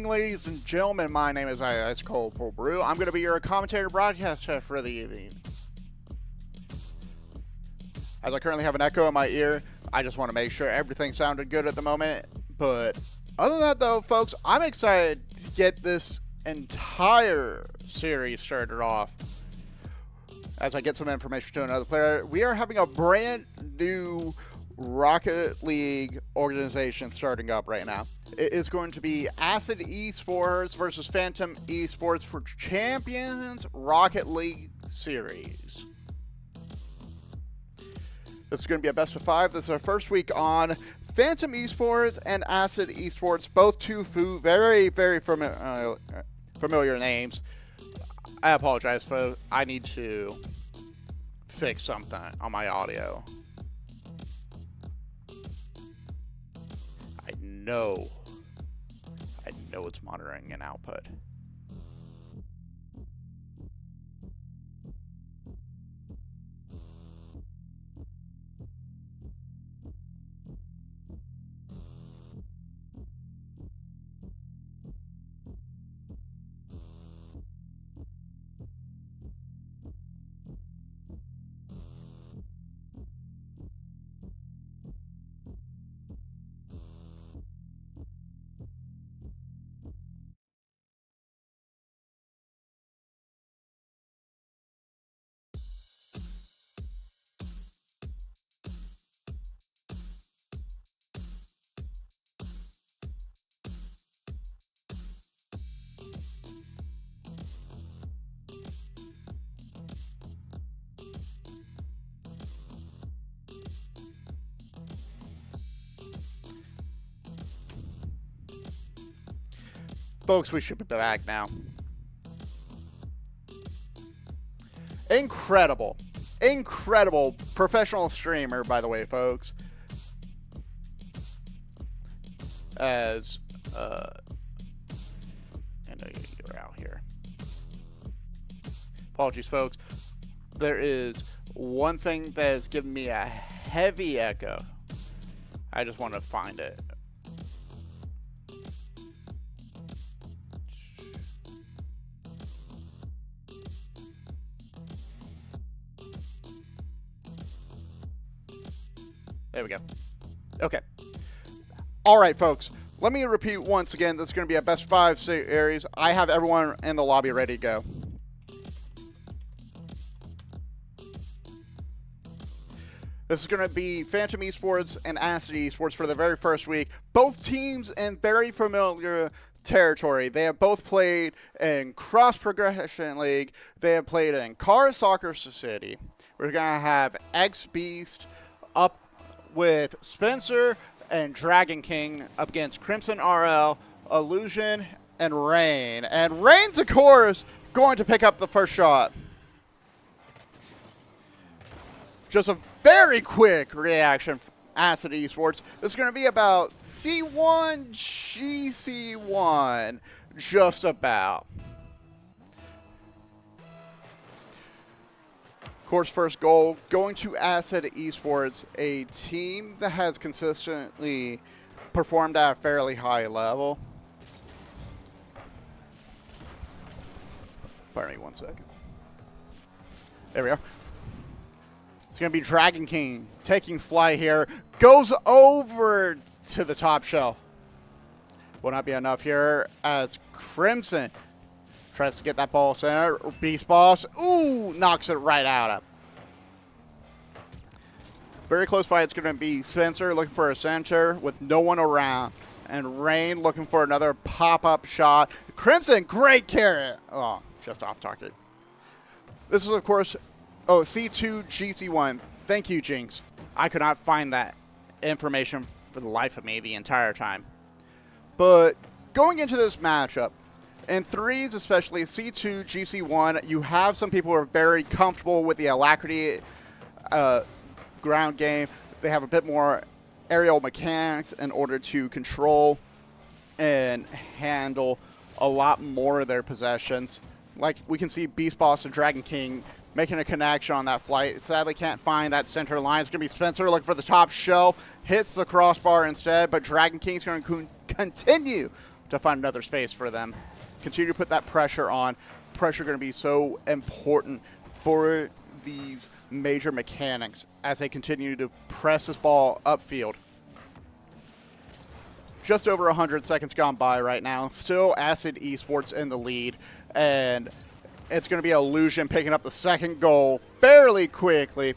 ladies and gentlemen. My name is Escalante. I'm going to be your commentator broadcaster for the evening. As I currently have an echo in my ear, I just want to make sure everything sounded good at the moment. But other than that, though, folks, I'm excited to get this entire series started off. As I get some information to another player, we are having a brand new Rocket League organization starting up right now. It is going to be Acid Esports versus Phantom Esports for Champions Rocket League Series. This is going to be a best of 5. This is our first week on. Phantom Esports and Acid Esports, both two very, very familiar names. I apologize, folks. I need to fix something on my audio. I know it's monitoring an output. Folks, we should be back now. Incredible professional streamer, by the way, folks. As I know you're out here. Apologies, folks. There is one thing that has given me a heavy echo. I just want to find it. There we go. Okay. All right, folks. Let me repeat once again. This is going to be a best 5 series. I have everyone in the lobby ready to go. This is going to be Phantom Esports and Acid Esports for the very first week. Both teams in very familiar territory. They have both played in Cross Progression League. They have played in Car Soccer City. We're going to have X Beast up with Spencer and Dragon King up against Crimson RL, Illusion, and Rain. And Rain's, of course, going to pick up the first shot. Just a very quick reaction from Acid Esports. This is going to be about C1, GC1, just about. Of course, first goal going to Acid Esports, a team that has consistently performed at a fairly high level. Pardon me one second. There we are. It's going to be Dragon King taking flight here. Goes over to the top shelf. Will not be enough here as Crimson tries to get that ball center. Beast Boss. Ooh, knocks it right out of. Very close fight. It's going to be Spencer looking for a center with no one around. And Rain looking for another pop-up shot. Crimson, great carry. Oh, just off target. This is, of course, C2, GC1. Thank you, Jinx. I could not find that information for the life of me the entire time. But going into this matchup, in threes, especially C2, GC1, you have some people who are very comfortable with the alacrity ground game. They have a bit more aerial mechanics in order to control and handle a lot more of their possessions. Like we can see Beast Boss and Dragon King making a connection on that flight. Sadly can't find that center line. It's going to be Spencer looking for the top shelf. Hits the crossbar instead, but Dragon King's going to continue to find another space for them. Continue to put that pressure on. Pressure going to be so important for these major mechanics as they continue to press this ball upfield. Just over 100 seconds gone by right now. Still Acid Esports in the lead, and it's going to be Illusion picking up the second goal fairly quickly.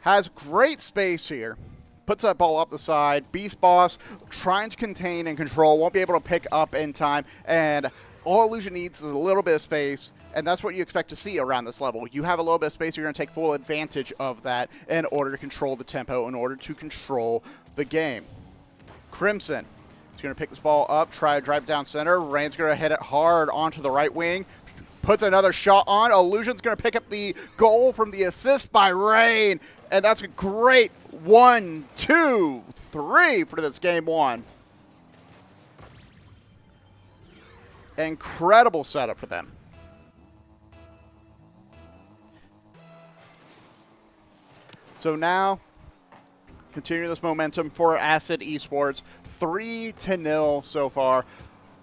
Has great space here. Puts that ball up the side. Beast Boss trying to contain and control. Won't be able to pick up in time. And all Illusion needs is a little bit of space. And that's what you expect to see around this level. You have a little bit of space. You're going to take full advantage of that in order to control the tempo, in order to control the game. Crimson is going to pick this ball up. Try to drive down center. Rain's going to hit it hard onto the right wing. Puts another shot on. Illusion's going to pick up the goal from the assist by Rain. And that's a great 1, 2, 3 for this game one. Incredible setup for them. So now, continue this momentum for Acid Esports. 3-0 so far.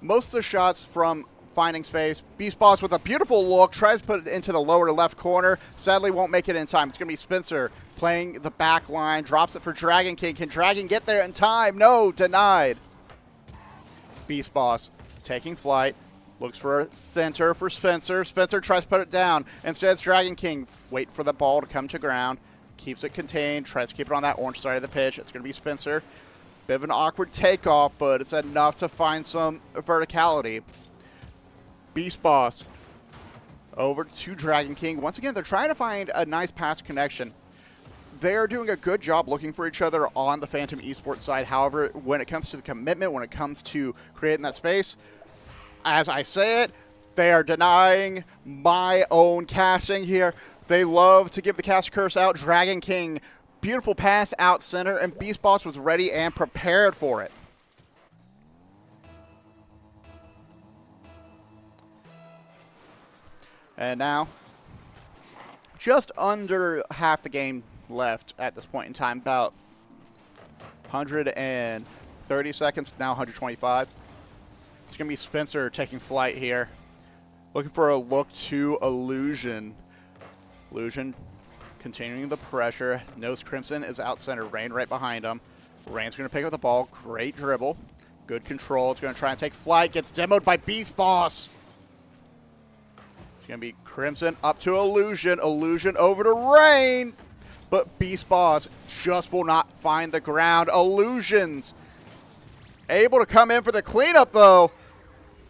Most of the shots from finding space. Beast Boss with a beautiful look. Tries to put it into the lower left corner. Sadly won't make it in time. It's going to be Spencer playing the back line. Drops it for Dragon King. Can Dragon get there in time? No, denied. Beast Boss taking flight. Looks for a center for Spencer. Spencer tries to put it down. Instead it's Dragon King. Wait for the ball to come to ground. Keeps it contained. Tries to keep it on that orange side of the pitch. It's going to be Spencer. Bit of an awkward takeoff, but it's enough to find some verticality. Beast Boss over to Dragon King. Once again, they're trying to find a nice pass connection. They're doing a good job looking for each other on the Phantom Esports side. However, when it comes to the commitment, when it comes to creating that space, as I say it, they are denying my own casting here. They love to give the cast curse out. Dragon King, beautiful pass out center, and Beast Boss was ready and prepared for it. And now, just under half the game left at this point in time, about 130 seconds, now 125. It's going to be Spencer taking flight here. Looking for a look to Illusion. Illusion continuing the pressure. Knows Crimson is out center. Rain right behind him. Rain's going to pick up the ball. Great dribble. Good control. It's going to try and take flight. Gets demoed by Beast Boss. It's going to be Crimson up to Illusion. Illusion over to Rain. But Beast Boss just will not find the ground. Illusion's able to come in for the cleanup, though.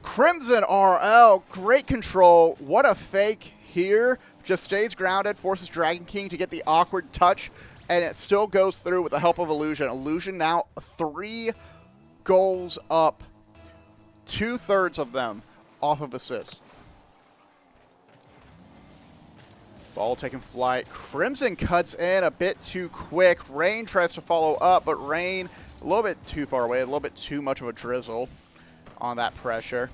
Crimson RL, great control. What a fake here. Just stays grounded, forces Dragon King to get the awkward touch, and it still goes through with the help of Illusion. Illusion now 3 goals up, 2/3 of them off of assists. Ball taking flight. Crimson cuts in a bit too quick. Rain tries to follow up, but Rain a little bit too far away, a little bit too much of a drizzle on that pressure.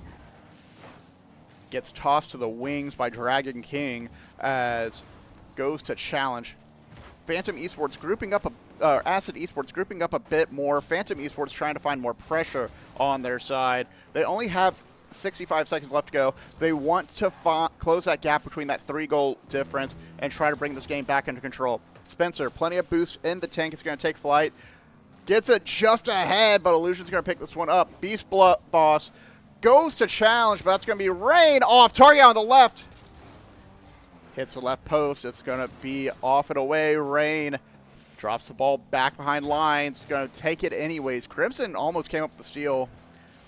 Gets tossed to the wings by Dragon King as goes to challenge. Phantom Esports grouping up, Acid Esports grouping up a bit more. Phantom Esports trying to find more pressure on their side. They only have 65 seconds left to go. They want to close that gap between that 3-goal difference and try to bring this game back under control. Spencer, plenty of boost in the tank. It's going to take flight. Gets it just ahead, but Illusion's going to pick this one up. Beast Boss goes to challenge, but that's going to be Rain off target on the left. Hits the left post. It's going to be off and away. Rain drops the ball back behind lines. Going to take it anyways. Crimson almost came up with the steal,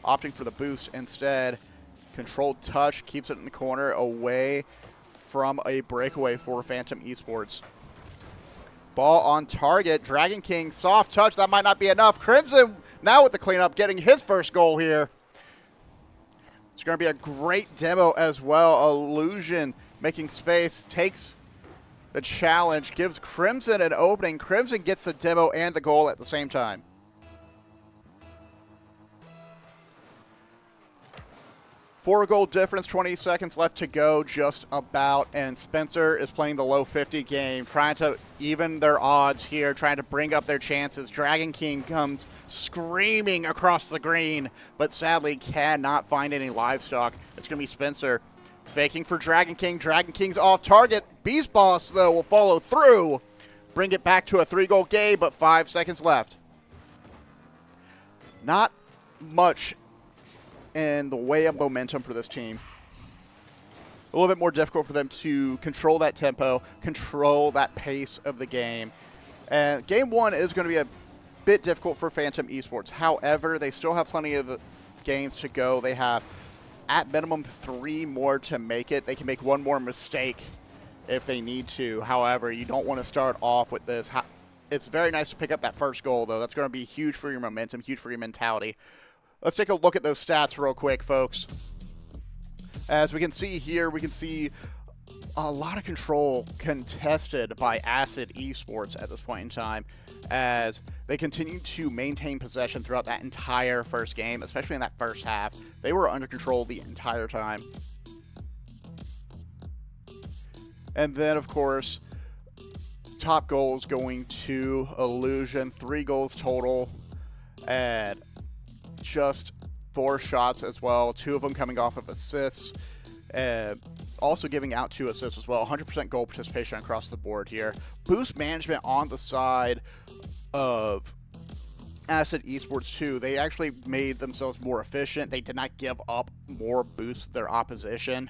opting for the boost instead. Controlled touch, keeps it in the corner away from a breakaway for Phantom Esports. Ball on target. Dragon King, soft touch. That might not be enough. Crimson now with the cleanup, getting his first goal here. It's going to be a great demo as well. Illusion making space, takes the challenge, gives Crimson an opening. Crimson gets the demo and the goal at the same time. Four-goal difference, 20 seconds left to go just about, and Spencer is playing the low 50 game, trying to even their odds here, trying to bring up their chances. Dragon King comes screaming across the green, but sadly cannot find any livestock. It's going to be Spencer faking for Dragon King. Dragon King's off target. Beast Boss, though, will follow through. Bring it back to a 3-goal game, but 5 seconds left. Not much in the way of momentum for this team. A little bit more difficult for them to control that tempo, control that pace of the game. And game 1 is going to be a bit difficult for Phantom Esports. However, they still have plenty of games to go. They have, at minimum, 3 more to make it. They can make 1 more mistake if they need to. However, you don't want to start off with this. It's very nice to pick up that first goal, though. That's going to be huge for your momentum, huge for your mentality. Let's take a look at those stats real quick, folks. As we can see here, we can see a lot of control contested by Acid Esports at this point in time, as they continue to maintain possession throughout that entire first game, especially in that first half. They were under control the entire time. And then, of course, top goals going to Illusion. 3 goals total, and just 4 shots as well. 2 of them coming off of assists. Also giving out 2 assists as well. 100% goal participation across the board here. Boost management on the side of Acid Esports too. They actually made themselves more efficient. They did not give up more boosts to their opposition.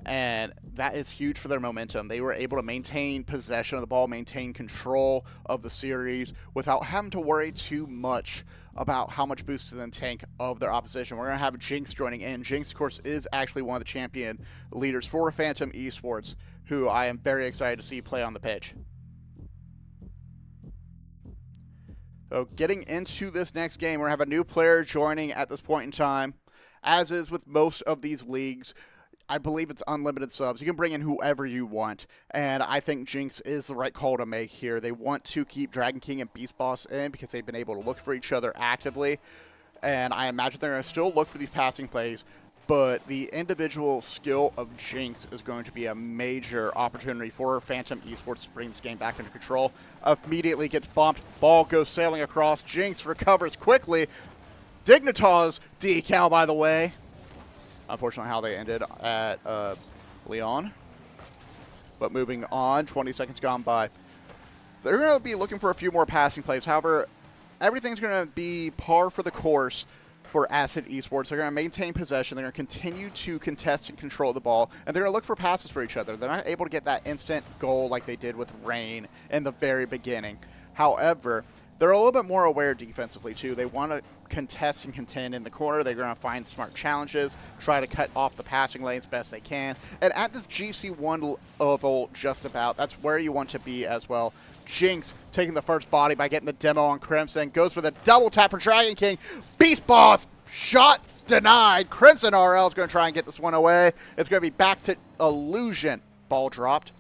And that is huge for their momentum. They were able to maintain possession of the ball, maintain control of the series without having to worry too much about how much boost to the tank of their opposition. We're going to have Jinx joining in. Jinx, of course, is actually one of the champion leaders for Phantom Esports, who I am very excited to see play on the pitch. So getting into this next game, we're going to have a new player joining at this point in time. As is with most of these leagues, I believe it's unlimited subs. You can bring in whoever you want, and I think Jinx is the right call to make here. They want to keep Dragon King and Beast Boss in because they've been able to look for each other actively, and I imagine they're going to still look for these passing plays, but the individual skill of Jinx is going to be a major opportunity for Phantom Esports to bring this game back under control. Immediately gets bumped. Ball goes sailing across. Jinx recovers quickly. Dignitas decal, by the way. Unfortunately, how they ended at Leon. But moving on, 20 seconds gone by. They're going to be looking for a few more passing plays. However, everything's going to be par for the course for Acid Esports. They're going to maintain possession. They're going to continue to contest and control the ball. And they're going to look for passes for each other. They're not able to get that instant goal like they did with Rain in the very beginning. However, they're a little bit more aware defensively, too. They want to contest and contend in the corner. They're going to find smart challenges, try to cut off the passing lanes best they can. And at this GC1 level, just about, that's where you want to be as well. Jinx taking the first body by getting the demo on Crimson. Goes for the double tap for Dragon King. Beast Boss, shot denied. Crimson RL is going to try and get this one away. It's going to be back to Illusion. Ball dropped.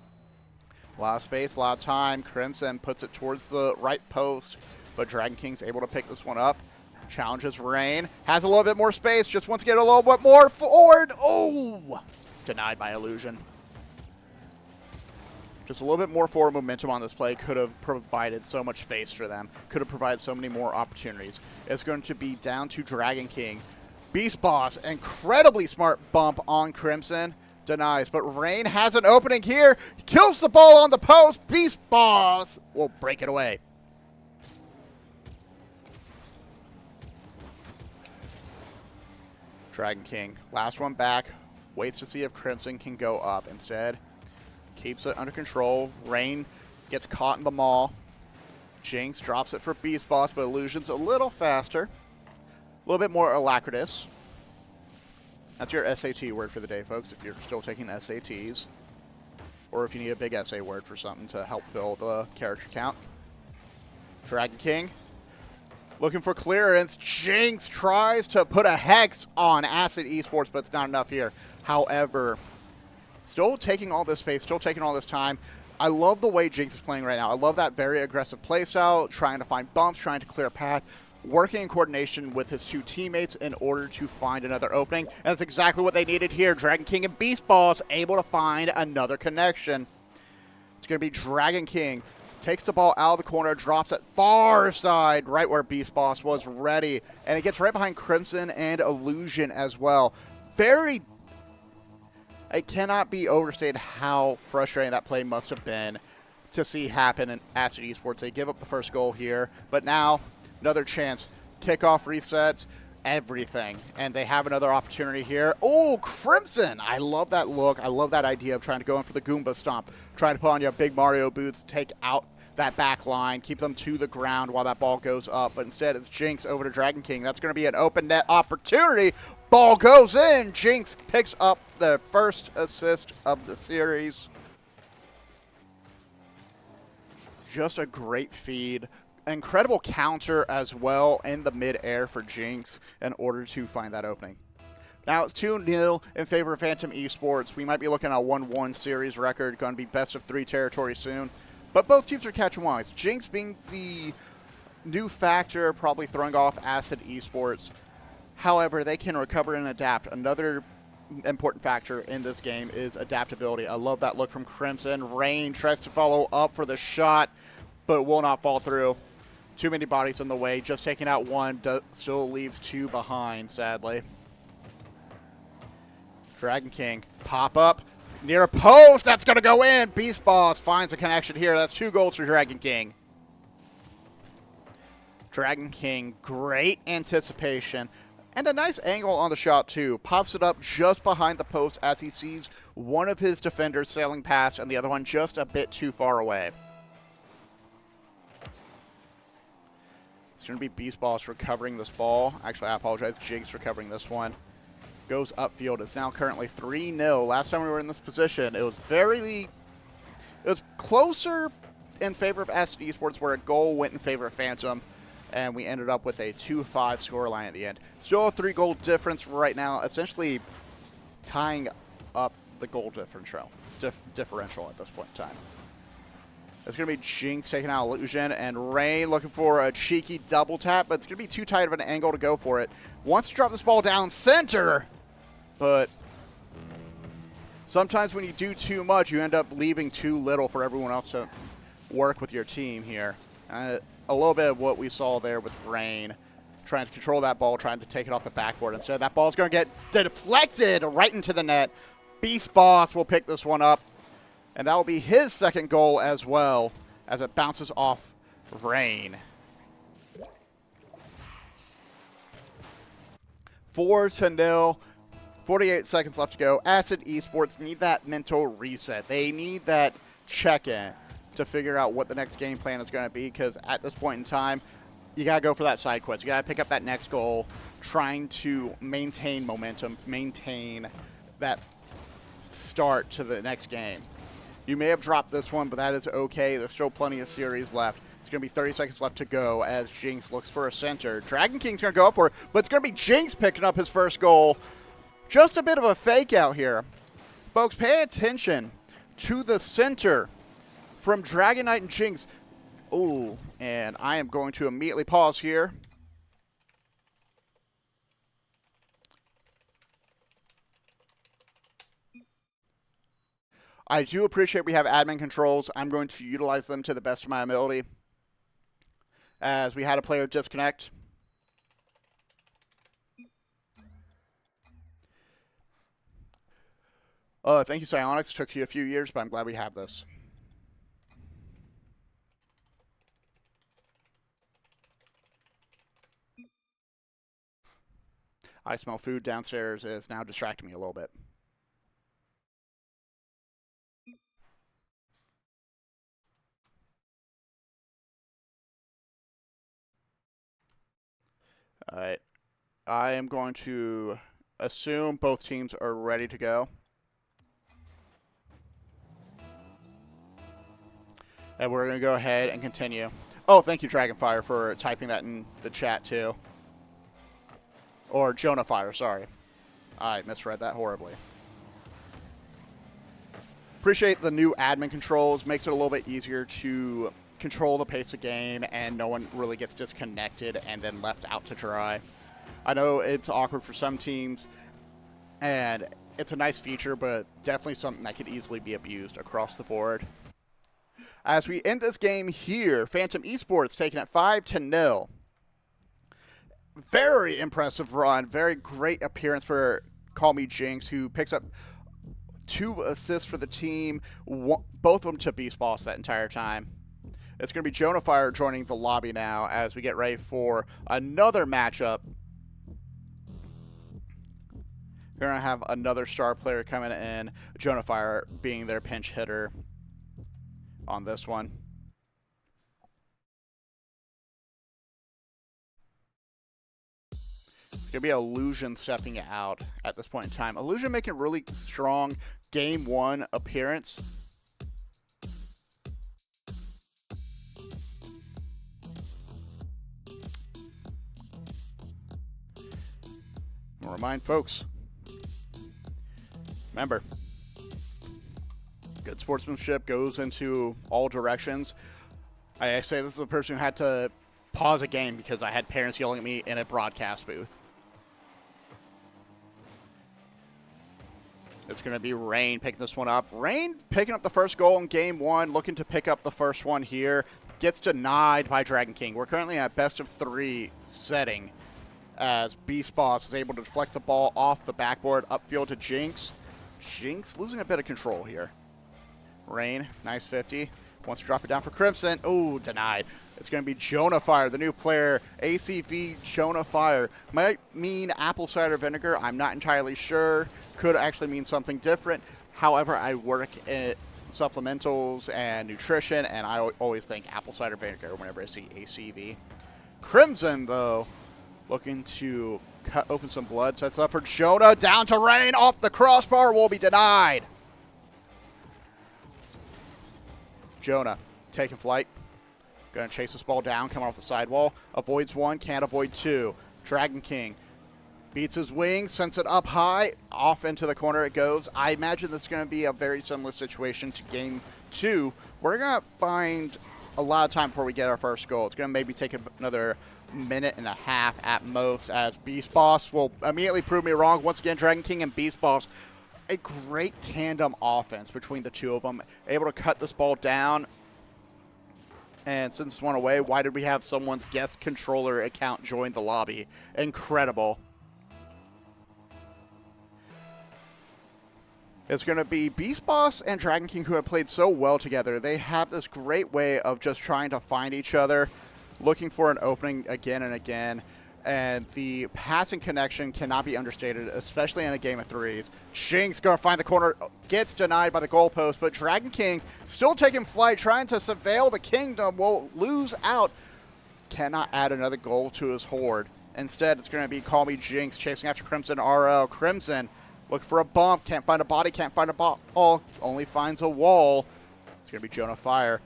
A lot of space, a lot of time. Crimson puts it towards the right post, but Dragon King's able to pick this one up. Challenges Rain. Has a little bit more space. Just wants to get a little bit more forward. Oh! Denied by Illusion. Just a little bit more forward momentum on this play could have provided so much space for them. Could have provided so many more opportunities. It's going to be down to Dragon King. Beast Boss, incredibly smart bump on Crimson. Denies, but Rain has an opening here. Kills the ball on the post. Beast Boss will break it away. Dragon King, last one back, waits to see if Crimson can go up. Instead, keeps it under control. Rain gets caught in the maul. Jinx drops it for Beast Boss, but Illusion's a little faster. A little bit more alacritous. That's your SAT word for the day, folks, if you're still taking SATs. Or if you need a big essay word for something to help build the character count. Dragon King. Looking for clearance. Jinx tries to put a hex on Acid Esports, but it's not enough here. However, still taking all this space, still taking all this time. I love the way Jinx is playing right now. I love that very aggressive playstyle, trying to find bumps, trying to clear a path, working in coordination with his 2 teammates in order to find another opening. And that's exactly what they needed here. Dragon King and Beast Boss able to find another connection. It's going to be Dragon King takes the ball out of the corner, drops it far side, right where Beast Boss was ready, and it gets right behind Crimson and Illusion as well. It cannot be overstated how frustrating that play must have been to see happen in Acid Esports. They give up the first goal here, but now another chance. Kickoff resets everything, and they have another opportunity here. Oh, Crimson! I love that look. I love that idea of trying to go in for the Goomba Stomp, trying to put on your big Mario boots, take out that back line, keep them to the ground while that ball goes up, but instead it's Jinx over to Dragon King. That's going to be an open net opportunity. Ball goes in. Jinx picks up the first assist of the series. Just a great feed. Incredible counter as well in the mid-air for Jinx in order to find that opening. Now it's 2-0 in favor of Phantom Esports. We might be looking at a 1-1 series record, going to be best of 3 territory soon. But both teams are catching wise. Jinx being the new factor, probably throwing off Acid Esports. However, they can recover and adapt. Another important factor in this game is adaptability. I love that look from Crimson. Rain tries to follow up for the shot, but will not fall through. Too many bodies in the way. Just taking out one still leaves 2 behind, sadly. Dragon King, pop up. Near a post, that's going to go in. Beast Boss finds a connection here. That's 2 goals for Dragon King. Dragon King, great anticipation. And a nice angle on the shot, too. Pops it up just behind the post as he sees one of his defenders sailing past and the other one just a bit too far away. It's going to be Beast Boss recovering this ball. Actually, I apologize. Jinx recovering this one. Goes upfield. It's now currently 3-0. Last time we were in this position, it was closer in favor of Acid Esports, where a goal went in favor of Phantom, and we ended up with a 2-5 scoreline at the end. Still a 3-goal difference right now, essentially tying up the goal differential at this point in time. It's going to be Jinx taking out Illusion, and Rain looking for a cheeky double tap, but it's going to be too tight of an angle to go for it. Wants to drop this ball down center, but sometimes when you do too much, you end up leaving too little for everyone else to work with your team here. A little bit of what we saw there with Rain, trying to control that ball, trying to take it off the backboard. Instead, that ball's going to get deflected right into the net. Beast Boss will pick this one up, and that will be his second goal as well as it bounces off Rain. 4-0. 48 seconds left to go. Acid Esports need that mental reset. They need that check-in to figure out what the next game plan is going to be, because at this point in time, you got to go for that side quest. You got to pick up that next goal, trying to maintain momentum, maintain that start to the next game. You may have dropped this one, but that is okay. There's still plenty of series left. It's going to be 30 seconds left to go as Jinx looks for a center. Dragon King's going to go up for it, but it's going to be Jinx picking up his first goal. Just a bit of a fake out here. Folks, pay attention to the center from Dragon Knight and Jinx. Ooh, and I am going to immediately pause here. I do appreciate we have admin controls. I'm going to utilize them to the best of my ability, as we had a player disconnect. Thank you, Psionics. Took you a few years, but I'm glad we have this. I smell food downstairs. It's now distracting me a little bit. All right. I am going to assume both teams are ready to go. And we're going to go ahead and continue. Oh, thank you, Dragonfire, for typing that in the chat, too. Or Jonahfire, sorry. I misread that horribly. Appreciate the new admin controls. Makes it a little bit easier to control the pace of game, and no one really gets disconnected and then left out to dry. I know it's awkward for some teams, and it's a nice feature, but definitely something that could easily be abused across the board. As we end this game here, Phantom Esports taking it 5-0. Very impressive run. Very great appearance for Call Me Jinx, who picks up 2 assists for the team, both of them to Beast Boss that entire time. It's going to be Jonah Fire joining the lobby now as we get ready for another matchup. We're going to have another star player coming in, Jonah Fire being their pinch hitter on this one. It's going to be Illusion stepping out at this point in time. Illusion making a really strong Game 1 appearance. I'll remind folks, remember, good sportsmanship goes into all directions. I say this is the person who had to pause a game because I had parents yelling at me in a broadcast booth. It's going to be Rain picking this one up. Rain picking up the first goal in Game 1, looking to pick up the first one here. Gets denied by Dragon King. We're currently at best of 3 setting as Beast Boss is able to deflect the ball off the backboard upfield to Jinx. Jinx losing a bit of control here. Rain, nice 50. Wants to drop it down for Crimson. Oh, denied. It's going to be Jonah Fire, the new player. ACV Jonah Fire. Might mean apple cider vinegar. I'm not entirely sure. Could actually mean something different. However, I work in supplementals and nutrition, and I always think apple cider vinegar whenever I see ACV. Crimson, though, looking to cut open some blood. Sets up for Jonah. Down to Rain. Off the crossbar. Will be denied. Jonah taking flight. Going to chase this ball down. Coming off the sidewall. Avoids 1. Can't avoid 2. Dragon King beats his wing. Sends it up high. Off into the corner it goes. I imagine this is going to be a very similar situation to Game 2. We're going to find a lot of time before we get our first goal. It's going to maybe take another minute and a half at most, as Beast Boss will immediately prove me wrong. Once again, Dragon King and Beast Boss, a great tandem offense between the two of them, able to cut this ball down. And since it's one away, why did we have someone's guest controller account join the lobby? Incredible. It's going to be Beast Boss and Dragon King, who have played so well together. They have this great way of just trying to find each other, looking for an opening again and again, and the passing connection cannot be understated, especially in a game of 3s. Jinx going to find the corner, gets denied by the goalpost, but Dragon King still taking flight, trying to surveil the kingdom, will lose out, cannot add another goal to his horde. Instead, it's going to be Call Me Jinx chasing after Crimson RL. Crimson looking for a bump, can't find a body, can't find a ball, only finds a wall. It's going to be Jonah Fire.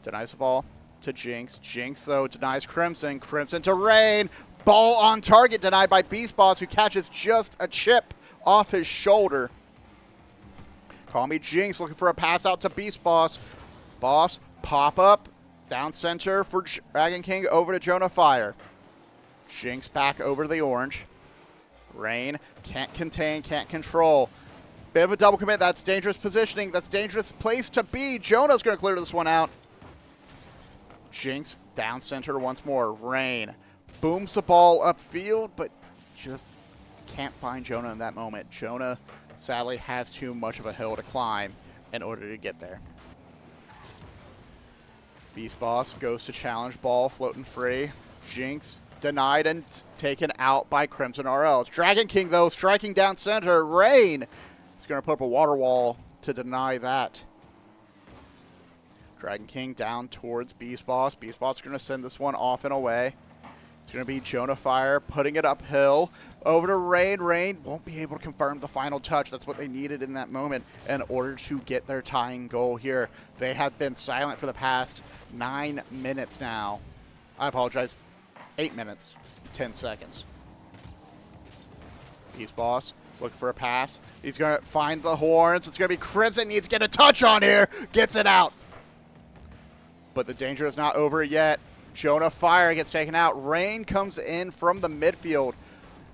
Denies the ball to Jinx. Jinx, though, denies Crimson. Crimson to Rain. Ball on target, denied by Beast Boss, who catches just a chip off his shoulder. Call Me Jinx looking for a pass out to Beast Boss. Boss, pop up, down center for Dragon King, over to Jonah Fire. Jinx back over to the orange. Rain can't contain, can't control. Bit of a double commit. That's dangerous positioning. That's dangerous place to be. Jonah's going to clear this one out. Jinx down center once more. Rain booms the ball upfield, but just can't find Jonah in that moment. Jonah sadly has too much of a hill to climb in order to get there. Beast Boss goes to challenge ball, floating free. Jinx denied and taken out by Crimson RL. It's Dragon King, though, striking down center. Rain is going to put up a water wall to deny that. Dragon King down towards Beast Boss. Beast Boss is going to send this one off and away. It's going to be Jonah Fire putting it uphill. Over to Rain. Rain won't be able to confirm the final touch. That's what they needed in that moment in order to get their tying goal here. They have been silent for the past 9 minutes now. I apologize. 8 minutes, 10 seconds. Beast Boss looking for a pass. He's going to find the horns. It's going to be Crimson. Needs to get a touch on here. Gets it out. But the danger is not over yet. Jonah Fire gets taken out. Rain comes in from the midfield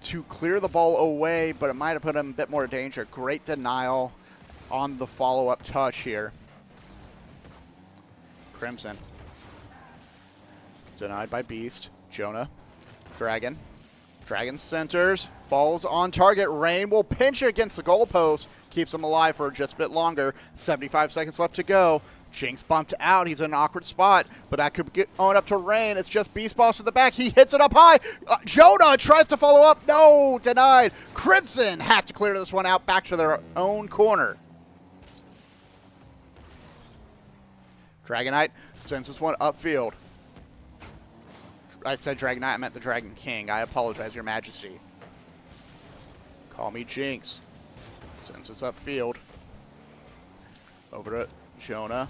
to clear the ball away, but it might have put him a bit more danger. Great denial on the follow-up touch here. Crimson. Denied by Beast. Jonah. Dragon. Dragon centers. Ball's on target. Rain will pinch it against the goalpost. Keeps him alive for just a bit longer. 75 seconds left to go. Jinx bumped out. He's in an awkward spot, but that could get on up to Rain. It's just Beast Boss in the back. He hits it up high. Jonah tries to follow up. No, denied. Crimson have to clear this one out back to their own corner. Dragonite sends this one upfield. I said Dragonite, I meant the Dragon King. I apologize, Your Majesty. Call me Jinx. Sends this upfield. Over to Jonah.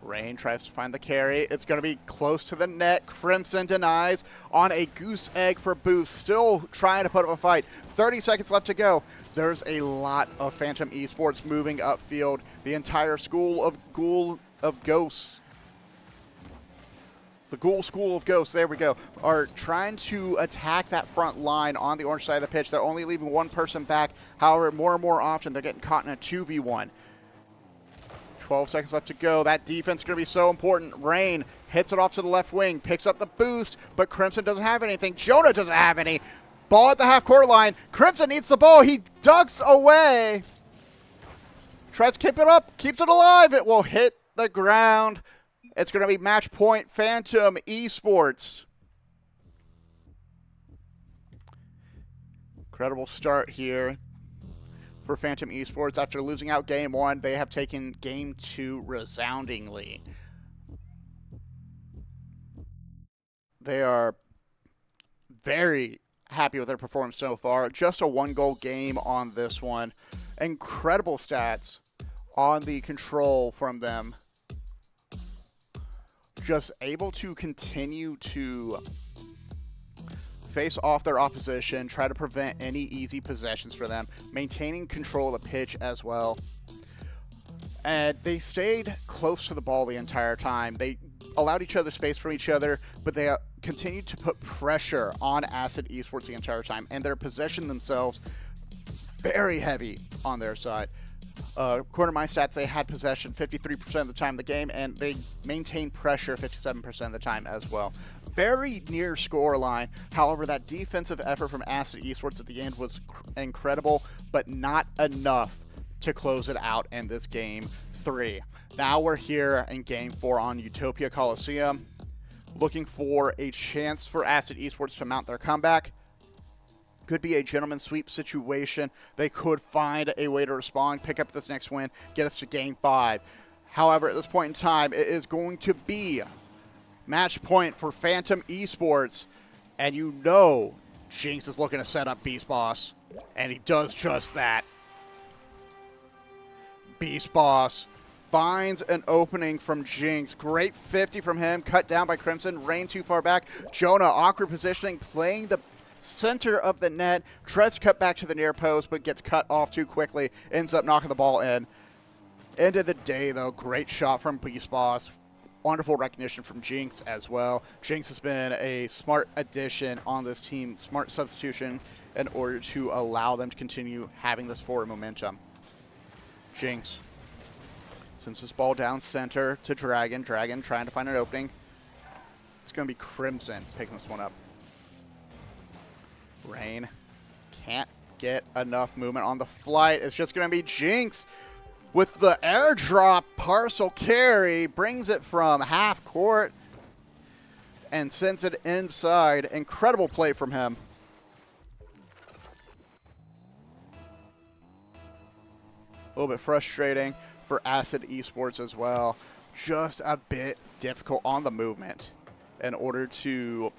Rain tries to find the carry. It's going to be close to the net. Crimson denies on a goose egg for boost. Still trying to put up a fight. 30 seconds left to go. There's a lot of Phantom Esports moving upfield. The entire school of ghosts. The Ghoul School of Ghosts, there we go, are trying to attack that front line on the orange side of the pitch. They're only leaving one person back. However, more and more often, they're getting caught in a 2v1. 12 seconds left to go. That defense is going to be so important. Rain hits it off to the left wing, picks up the boost, but Crimson doesn't have anything. Jonah doesn't have any. Ball at the half-court line. Crimson needs the ball. He ducks away. Tries to keep it up, keeps it alive. It will hit the ground. It's going to be match point Phantom Esports. Incredible start here for Phantom Esports. After losing out game 1, they have taken game 2 resoundingly. They are very happy with their performance so far. Just a 1-goal game on this one. Incredible stats on the control from them. Just able to continue to face off their opposition, try to prevent any easy possessions for them, maintaining control of the pitch as well. And they stayed close to the ball the entire time. They allowed each other space from each other, but they continued to put pressure on Acid Esports the entire time, and their possession themselves very heavy on their side. According to my stats, they had possession 53% of the time in the game, and they maintained pressure 57% of the time as well. Very near scoreline. However, that defensive effort from Acid Esports at the end was incredible, but not enough to close it out in this game 3. Now we're here in game 4 on Utopia Coliseum, looking for a chance for Acid Esports to mount their comeback. Could be a gentleman sweep situation. They could find a way to respond, pick up this next win, get us to game 5. However, at this point in time, it is going to be match point for Phantom Esports. And you know Jinx is looking to set up Beast Boss. And he does just that. Beast Boss finds an opening from Jinx. Great 50 from him. Cut down by Crimson. Rain too far back. Jonah, awkward positioning, playing the center of the net. Tries to cut back to the near post, but gets cut off too quickly. Ends up knocking the ball in. End of the day, though, great shot from Beast Boss. Wonderful recognition from Jinx as well. Jinx has been a smart addition on this team, smart substitution in order to allow them to continue having this forward momentum. Jinx sends this ball down center to Dragon. Dragon trying to find an opening. It's going to be Crimson picking this one up. Rain can't get enough movement on the flight. It's just going to be Jinx with the airdrop parcel carry. Brings it from half court and sends it inside. Incredible play from him. A little bit frustrating for Acid Esports as well. Just a bit difficult on the movement in order to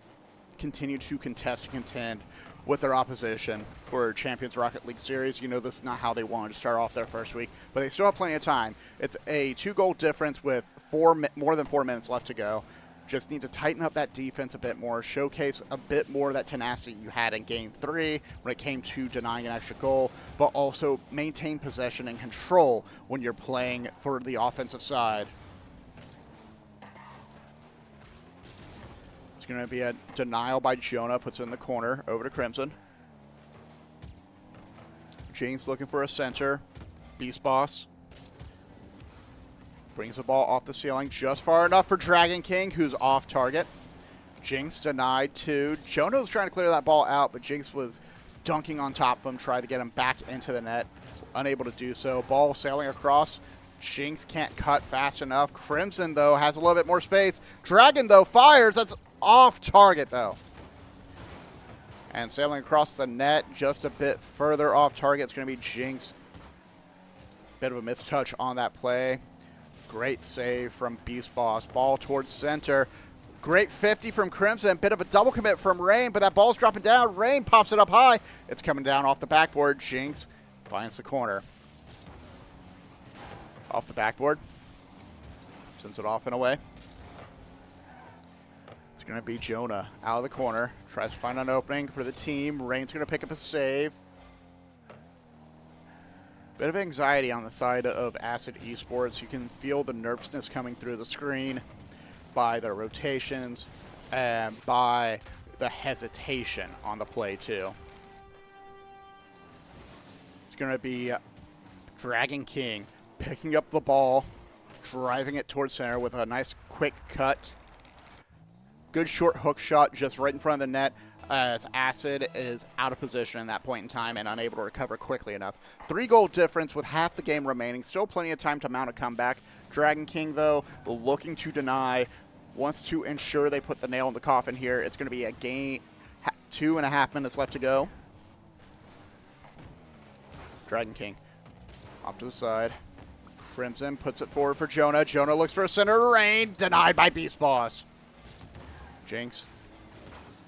continue to contest and contend with their opposition for Champions Rocket League Series. You know this is not how they wanted to start off their first week, but they still have plenty of time. It's a 2-goal difference with more than 4 minutes left to go. Just need to tighten up that defense a bit more, showcase a bit more of that tenacity you had in Game 3 when it came to denying an extra goal, but also maintain possession and control when you're playing for the offensive side. It's going to be a denial by Jonah, puts it in the corner, over to Crimson. Jinx looking for a center. Beast Boss Brings the ball off the ceiling just far enough for Dragon King, who's off target. Jinx denied too. Jonah was trying to clear that ball out, but Jinx was dunking on top of him, tried to get him back into the net. Unable to do so. Ball sailing across. Jinx can't cut fast enough. Crimson, though, has a little bit more space. Dragon, though, fires. That's off target, though. And sailing across the net just a bit further off target. It's going to be Jinx. Bit of a mistouch on that play. Great save from Beast Boss. Ball towards center. Great 50 from Crimson. Bit of a double commit from Rain, but that ball's dropping down. Rain pops it up high. It's coming down off the backboard. Jinx finds the corner. Off the backboard. Sends it off and away. It's going to be Jonah out of the corner. Tries to find an opening for the team. Rain's going to pick up a save. Bit of anxiety on the side of Acid Esports. You can feel the nervousness coming through the screen by the rotations and by the hesitation on the play too. It's going to be Dragon King picking up the ball, driving it towards center with a nice quick cut. Good short hook shot just right in front of the net. As Acid is out of position in that point in time and unable to recover quickly enough. 3-goal difference with half the game remaining. Still plenty of time to mount a comeback. Dragon King, though, looking to deny. Wants to ensure they put the nail in the coffin here. It's going to be a game, 2.5 minutes left to go. Dragon King off to the side. Crimson puts it forward for Jonah. Jonah looks for a center Rain. Denied by Beast Boss. Jinx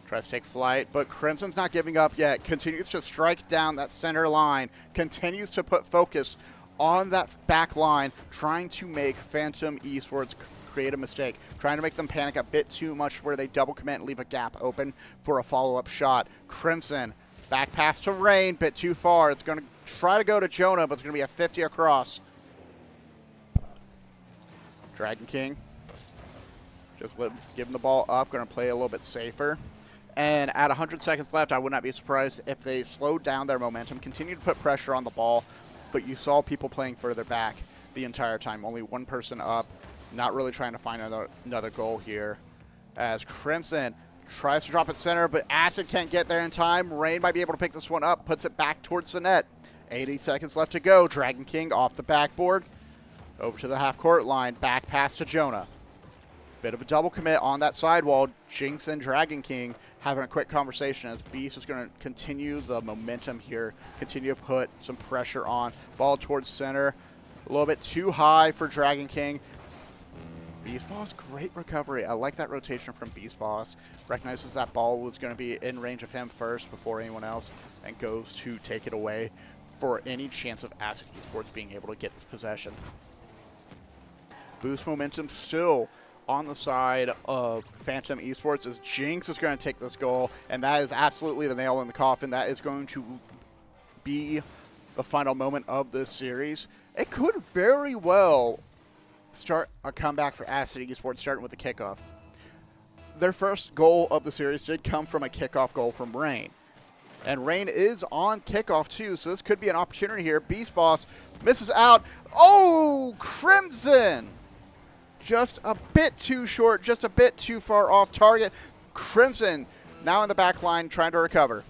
tries to take flight, but Crimson's not giving up yet. Continues to strike down that center line. Continues to put focus on that back line, trying to make Phantom Esports create a mistake. Trying to make them panic a bit too much where they double commit and leave a gap open for a follow-up shot. Crimson, back pass to Rain, bit too far. It's going to try to go to Jonah, but it's going to be a 50 across. Dragon King, just giving the ball up, going to play a little bit safer. And at 100 seconds left, I would not be surprised if they slowed down their momentum, continued to put pressure on the ball, but you saw people playing further back the entire time. Only one person up, not really trying to find another goal here. As Crimson tries to drop it center, but Acid can't get there in time. Rain might be able to pick this one up, puts it back towards the net. 80 seconds left to go. Dragon King off the backboard, over to the half-court line, back pass to Jonah. Bit of a double commit on that sidewall. Jinx and Dragon King having a quick conversation as Beast is going to continue the momentum here, continue to put some pressure on. Ball towards center. A little bit too high for Dragon King. Beast Boss, great recovery. I like that rotation from Beast Boss. Recognizes that ball was going to be in range of him first before anyone else and goes to take it away for any chance of Acid Esports being able to get this possession. Boost momentum still on the side of Phantom Esports as Jinx is going to take this goal, and that is absolutely the nail in the coffin. That is going to be the final moment of this series. It could very well start a comeback for Acid Esports, starting with the kickoff. Their first goal of the series did come from a kickoff goal from Rain. And Rain is on kickoff too, so this could be an opportunity here. Beast Boss misses out. Oh, Crimson! Just a bit too short, just a bit too far off target. Crimson now in the back line trying to recover.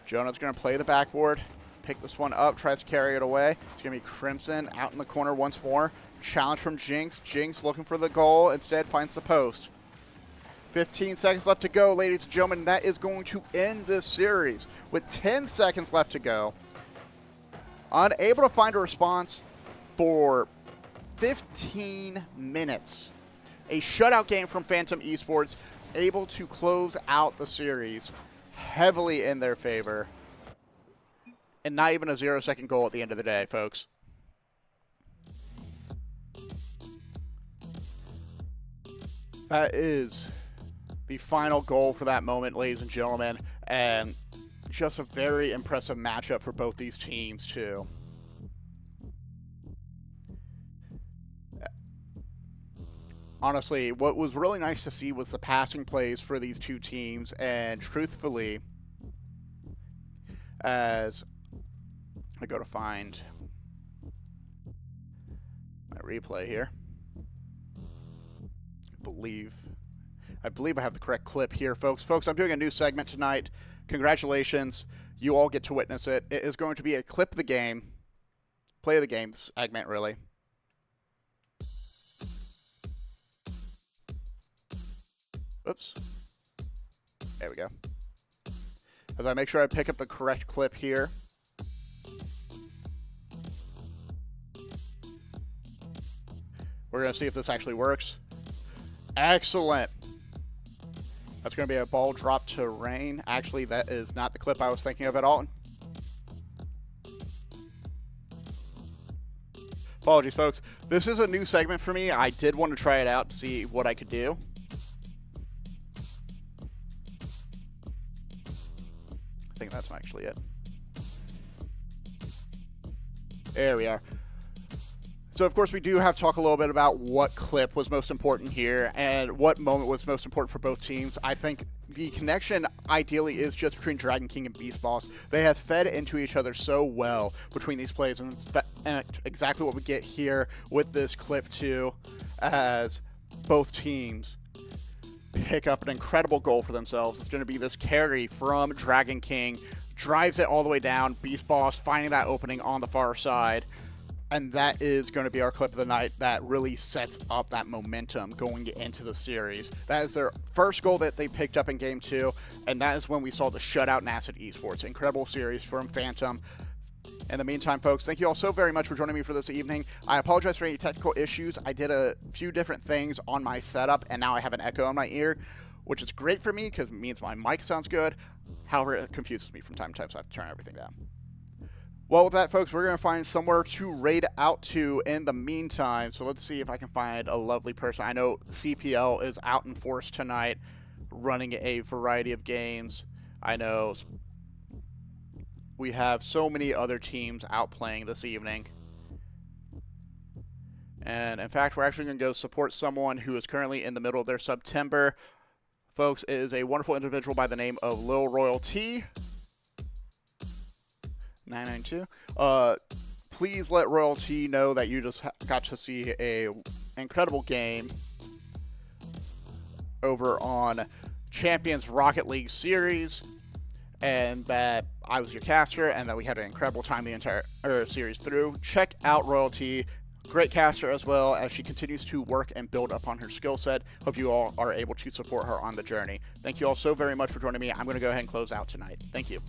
Jonah's going to play the backboard, pick this one up, tries to carry it away. It's going to be Crimson out in the corner once more. Challenge from Jinx. Jinx looking for the goal, instead finds the post. 15 seconds left to go, ladies and gentlemen. That is going to end this series with 10 seconds left to go. Unable to find a response for 15 minutes. A shutout game from Phantom Esports, able to close out the series heavily in their favor. And not even a 0-second goal at the end of the day, folks. That is the final goal for that moment, ladies and gentlemen. And just a very impressive matchup for both these teams, too. Honestly, what was really nice to see was the passing plays for these two teams, and truthfully, as I go to find a replay here. I believe I have the correct clip here, folks. Folks, I'm doing a new segment tonight. Congratulations. You all get to witness it. It is going to be a clip of the game. Play of the game segment, really. Oops. There we go. As I make sure I pick up the correct clip here. We're going to see if this actually works. Excellent. That's going to be a ball drop to Rain. Actually, that is not the clip I was thinking of at all. Apologies, folks. This is a new segment for me. I did want to try it out to see what I could do. I think that's actually it. There we are. So, of course, we do have to talk a little bit about what clip was most important here and what moment was most important for both teams. I think the connection, ideally, is just between Dragon King and Beast Boss. They have fed into each other so well between these plays, and exactly what we get here with this clip, too, as both teams pick up an incredible goal for themselves. It's going to be this carry from Dragon King, drives it all the way down, Beast Boss finding that opening on the far side. And that is going to be our clip of the night that really sets up that momentum going into the series. That is their first goal that they picked up in Game 2, and that is when we saw the shutout in Acid Esports. Incredible series from Phantom. In the meantime, folks, thank you all so very much for joining me for this evening. I apologize for any technical issues. I did a few different things on my setup, and now I have an echo in my ear, which is great for me because it means my mic sounds good. However, it confuses me from time to time, so I have to turn everything down. Well, with that, folks, we're going to find somewhere to raid out to in the meantime. So let's see if I can find a lovely person. I know CPL is out in force tonight, running a variety of games. I know we have so many other teams out playing this evening. And, in fact, we're actually going to go support someone who is currently in the middle of their September. Folks, it is a wonderful individual by the name of Lil Royal T. 992. Please let Royalty know that you just got to see a incredible game over on Champions Rocket League Series, and that I was your caster, and that we had an incredible time the entire series through. Check out Royalty. Great caster as well as she continues to work and build upon her skill set. Hope you all are able to support her on the journey. Thank you all so very much for joining me. I'm going to go ahead and close out tonight. Thank you.